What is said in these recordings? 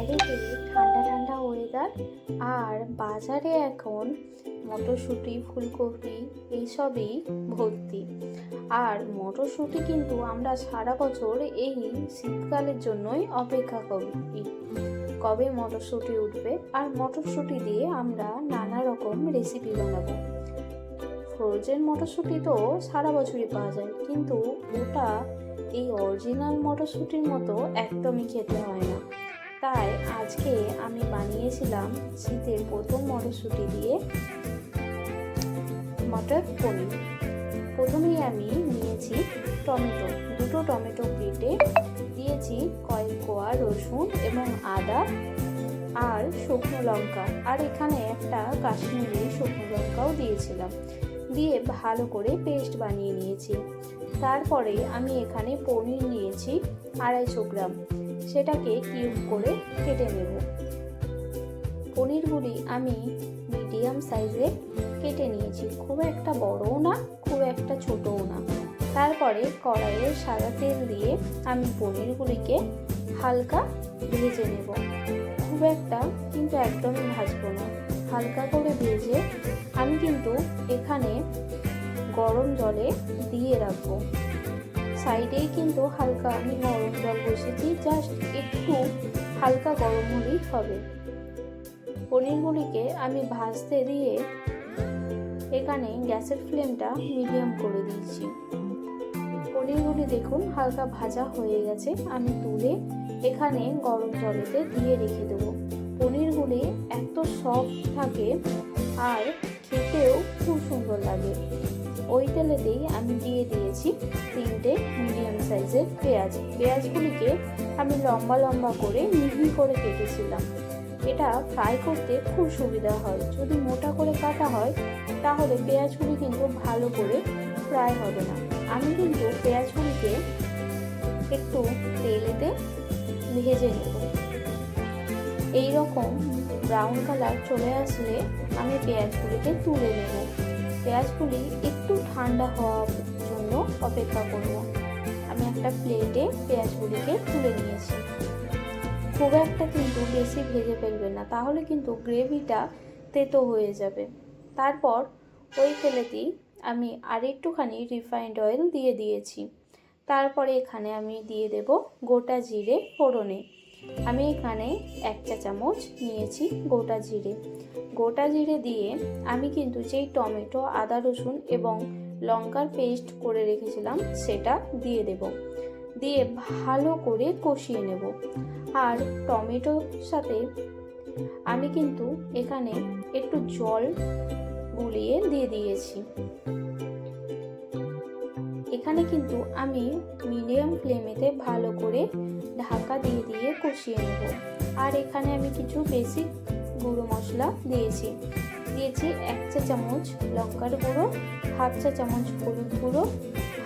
চারিদিকে ঠান্ডা ঠান্ডা ওয়েদার, আর বাজারে এখন মটরশুঁটি, ফুলকপি এইসবই ভর্তি। আর মটরশুঁটি কিন্তু আমরা সারা বছর এই শীতকালের জন্যই অপেক্ষা করি, কবে মটরশুঁটি উঠবে। আর মটরশুঁটি দিয়ে আমরা নানা রকম রেসিপি বানাবো। ফ্রোজেন মটরশুঁটি তো সারা বছরই পাওয়া যায়, কিন্তু ওটা এই অরিজিনাল মটরশুঁটির মতো একদমই খেতে হয় না। তাই আজকে আমি বানিয়েছিলাম শীতের প্রথম মটরশুঁটি দিয়ে মটর পনির। প্রথমেই আমি নিয়েছি টমেটো, দুটো টমেটো কেটে দিয়েছি, কয়েক কোয়া রসুন এবং আদা আর শুকনো লঙ্কা, আর এখানে একটা কাশ্মীরি শুকনো লঙ্কাও দিয়েছিলাম, দিয়ে ভালো করে পেস্ট বানিয়ে নিয়েছি। তারপরে আমি এখানে পনির নিয়েছি 250 গ্রাম, সেটাকে কিউব করে কেটে নেব। পনিরগুলি আমি মিডিয়াম সাইজে কেটে নিয়েছি, খুব একটা বড়ও না, খুব একটা ছোটও না। তারপরে কড়াইয়ে সাদা তেল দিয়ে আমি পনিরগুলিকে হালকা ভেজে নেব, খুব একটা কিন্তু একদমই ভাজবো না, হালকা করে ভেজে আমি কিন্তু এখানে গরম জলে দিয়ে রাখবো। সাইডেই কিন্তু হালকা আমি গরম জল বসেছি, জাস্ট একটু হালকা গরম হলেই হবে। পনিরগুলিকে আমি ভাজতে দিয়ে এখানে গ্যাসের ফ্লেমটা মিডিয়াম করে দিয়েছি। পনিরগুলি দেখুন হালকা ভাজা হয়ে গেছে, আমি তুলে এখানে গরম জলেতে দিয়ে রেখে দেবো। পনিরগুলি এত সফট থাকে আর খেতেও খুব সুন্দর লাগে। ওই তেলেতেই আমি দিয়ে দিয়েছি 3টে মিডিয়াম সাইজের পেঁয়াজ। পেঁয়াজগুলিকে আমি লম্বা লম্বা করে মিহি করে কেটেছিলাম। এটা ফ্রাই করতে খুব সুবিধা হয়, যদি মোটা করে কাটা হয় তাহলে পেঁয়াজগুলি কিন্তু ভালো করে ফ্রাই হবে না। আমি কিন্তু পেঁয়াজগুলিকে একটু তেলেতে ভেজে নেব। এই রকম ব্রাউন কালার চলে আসলে আমি পেঁয়াজগুলিকে তুলে নেব। পেঁয়াজগুলি একটু ঠান্ডা হওয়ার জন্য অপেক্ষা করব। আমি একটা প্লেটে পেঁয়াজগুলিকে তুলে নিয়েছি। খুব একটা কিন্তু বেশি ভেজে ফেলবেন না, তাহলে কিন্তু গ্রেভিটা তেতো হয়ে যাবে। তারপর ওই তেলেতেই আমি আরেকটুখানি রিফাইন্ড অয়েল দিয়ে দিয়েছি। তারপরে এখানে আমি দিয়ে দেব গোটা জিরে ফোড়নে। আমি এখানে 1 চা চামচ নিয়েছি গোটা জিরে। গোটা জিরে দিয়ে আমি কিন্তু যেই টমেটো, আদা, রসুন এবং লঙ্কার পেস্ট করে রেখেছিলাম সেটা দিয়ে দেব, দিয়ে ভালো করে কষিয়ে নেব। আর টমেটোর সাথে আমি কিন্তু এখানে একটু জল গুলিয়ে দিয়ে দিয়েছি। এখানে কিন্তু আমি মিডিয়াম ফ্লেমেতে ভালো করে ঢাকা দিয়ে দিয়ে কষিয়ে নেব। আর এখানে আমি কিছু বেসিক গুঁড়ো মশলা দিয়েছি 1 চা চামচ লঙ্কার গুঁড়ো, 1/2 চা চামচ হলুদ গুঁড়ো,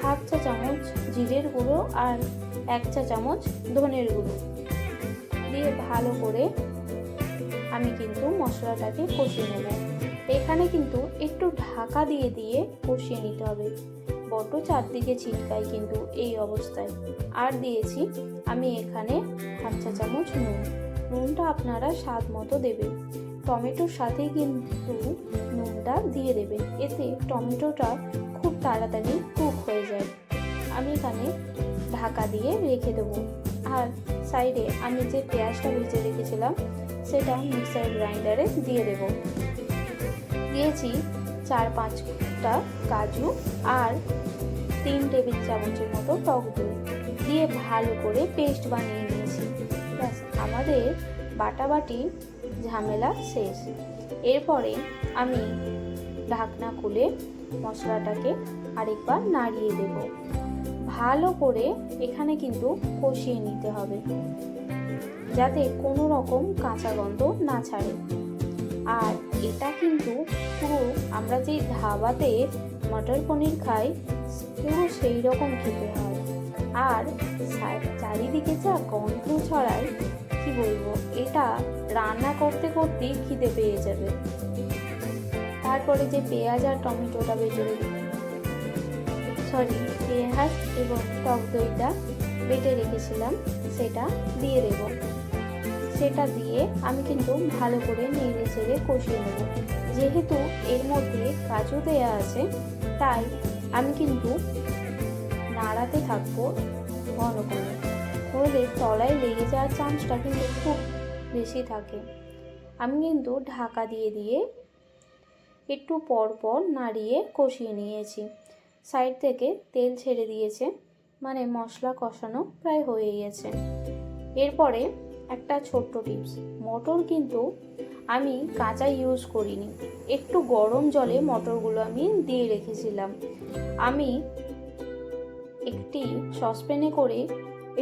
1/2 চা চামচ জিরের গুঁড়ো আর 1 চা চামচ ধনের গুঁড়ো দিয়ে ভালো করে আমি কিন্তু মশলাটাকে কষিয়ে নেব। এখানে কিন্তু একটু ঢাকা দিয়ে দিয়ে কষিয়ে নিতে হবে, বড্ড চারদিকে ছিটকায় কিন্তু এই অবস্থায়। আর দিয়েছি আমি এখানে 1/2 চা চামচ নুন। নুনটা আপনারা স্বাদ মতো দেবেন। টমেটোর সাথে কিন্তু নুনটা দিয়ে দেবেন, এতে টমেটোটা খুব তাড়াতাড়ি কুক হয়ে যায়। আমি এখানে ঢাকা দিয়ে রেখে দেবো। আর সাইডে আমি যে পেঁয়াজটা ভেজে রেখেছিলাম সেটা মিক্সার গ্রাইন্ডারে দিয়ে দেব। দিয়েছি 4-5টা কাজু আর 3 টেবিল চামচের মতো টক দই দিয়ে ভালো করে পেস্ট বানিয়ে নিয়েছি। ব্যাস, আমাদের বাটাবাটি ঝামেলা শেষ। এরপরে আমি ঢাকনা খুলে মশলাটাকে আরেকবার নাড়িয়ে দেব। ভালো করে এখানে কিন্তু কষিয়ে নিতে হবে, যাতে কোনো রকম কাঁচা গন্ধ না ছাড়ে। আর এটা কিন্তু পুরো আমরা যে ধাবাতে মটর পনির খাই পুরো সেই রকম খেতে হয়। আর চারিদিকে যা গন্ধ ছড়ায় কি বলবো, এটা রান্না করতে করতেই খিদে পেয়ে যাবে। তারপরে যে পেঁয়াজ আর টমেটোটা পেঁয়াজ এবং টক দইটা বেটে রেখেছিলাম সেটা দিয়ে দেব। সেটা দিয়ে আমি কিন্তু ভালো করে নেড়ে চেড়ে কষিয়ে নেব। যেহেতু এর মধ্যে কাজু দেয়া আছে, তাই আমি কিন্তু নাড়াতে থাকবো ঘন করে, নইলে তলায় লেগে যাওয়ার চান্সটা কিন্তু খুব বেশি থাকে। আমি কিন্তু ঢাকা দিয়ে দিয়ে একটু পর পর নাড়িয়ে কষিয়ে নিয়েছি। সাইড থেকে তেল ছেড়ে দিয়েছে, মানে মশলা কষানো প্রায় হয়ে গেছে। এরপরে একটা ছোট্ট টিপস, মটর কিন্তু আমি কাঁচা ইউজ করিনি, একটু গরম জলে মটরগুলো আমি দিয়ে রেখেছিলাম। আমি একটি সসপ্যানে করে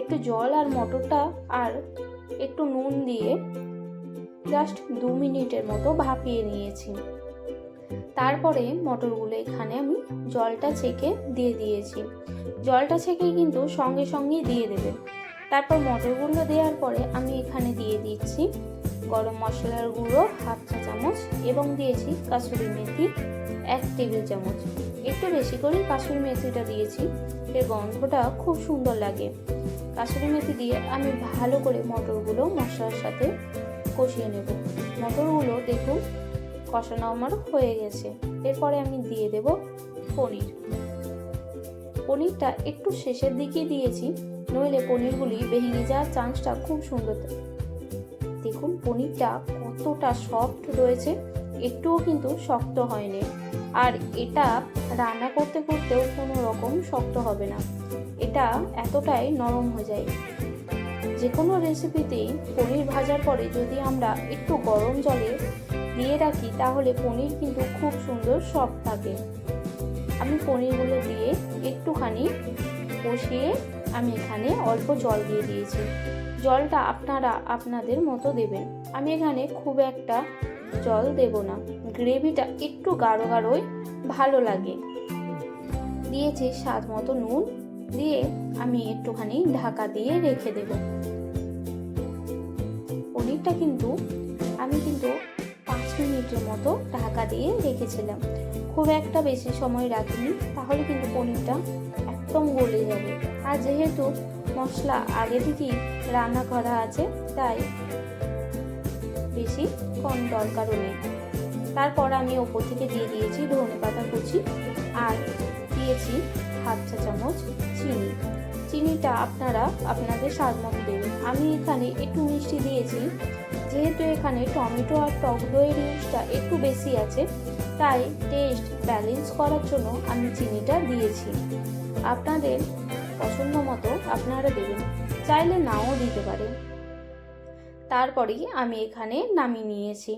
একটু জল আর মটরটা আর একটু নুন দিয়ে জাস্ট 2 মিনিটের মতো ভাপিয়ে নিয়েছি। তারপরে মটরগুলো এখানে আমি জলটা ছেঁকে দিয়ে দিয়েছি। জলটা ছেঁকে কিন্তু সঙ্গে সঙ্গেই দিয়ে দেবেন। তারপর মটরগুলো দেওয়ার পরে আমি এখানে দিয়ে দিচ্ছি গরম মশলার গুঁড়ো 1/2 চা চামচ এবং দিয়েছি কাসুরি মেথি 1 টেবিল চামচ। একটু বেশি করে কাসুরি মেথিটা দিয়েছি, এর গন্ধটা খুব সুন্দর লাগে। কাসুরি মেথি দিয়ে আমি ভালো করে মটরগুলো মশলার সাথে কষিয়ে নেব। মটরগুলো দেখুন কষানো আমার হয়ে গেছে। এরপরে আমি দিয়ে দেব পনির। পনিরটা একটু শেষের দিকে দিয়েছি, নইলে পনিরগুলি ভেঙে যাওয়ার চান্সটা খুব সুন্দর। দেখুন পনিরটা কতটা সফট রয়েছে, একটুও কিন্তু শক্ত হয়নি। আর এটা রান্না করতে করতেও কোনো রকম শক্ত হবে না, এটা এতটাই নরম হয়ে যায়। যে কোনো রেসিপিতেই পনির ভাজার পরে যদি আমরা একটু গরম জলে দিয়ে রাখি, তাহলে পনির কিন্তু খুব সুন্দর সফট থাকে। আমি পনিরগুলো দিয়ে একটুখানি কষিয়ে আমি এখানে অল্প জল দিয়ে দিয়েছি। জলটা আপনারা আপনাদের মতো দেবেন। আমি এখানে খুব একটা জল দেব না, গ্রেভিটা একটু গাঢ় গাঢ়ই ভালো লাগে। দিয়েছি স্বাদ মতো নুন, দিয়ে আমি একটুখানি ঢাকা দিয়ে রেখে দেব। পনিরটা কিন্তু আমি 5 মিনিটের মতো ঢাকা দিয়ে রেখেছিলাম, খুব একটা বেশি সময় রাখিনি, তাহলে কিন্তু পনিরটা একদম গলে যাবে। আর যেহেতু মশলা আগে থেকেই রান্না করা আছে, তাই বেশি কম দরকারও নেই। তারপর আমি ওপর থেকে দিয়ে দিয়েছি ধনেপাতা কুচি আর দিয়েছি 1/2 চা চামচ চিনি। চিনিটা আপনারা আপনাদের স্বাদ মতো দেবেন। আমি এখানে একটু মিষ্টি দিয়েছি, যেহেতু এখানে টমেটো আর টক দইয়ের ইউজটা একটু বেশি আছে, তাই টেস্ট ব্যালেন্স করার জন্য আমি চিনিটা দিয়েছি। আপনাদের পছন্দ মতো আপনারা দেবেন, চাইলে নাও দিতে পারেন। তারপরেই আমি এখানে নামিয়ে নিয়েছি।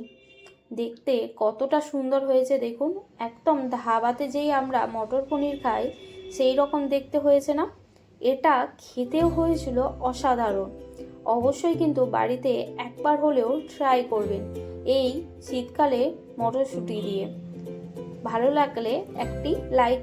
দেখতে কতটা সুন্দর হয়েছে দেখুন, একদম ধাবাতে যেই আমরা মটর পনির খাই সেই রকম দেখতে হয়েছে না? এটা খেতেও হয়েছিল অসাধারণ। অবশ্যই কিন্তু বাড়িতে একবার হলেও ট্রাই করবেন এই শীতকালে মটরশুঁটি দিয়ে। ভালো লাগলে একটি লাইক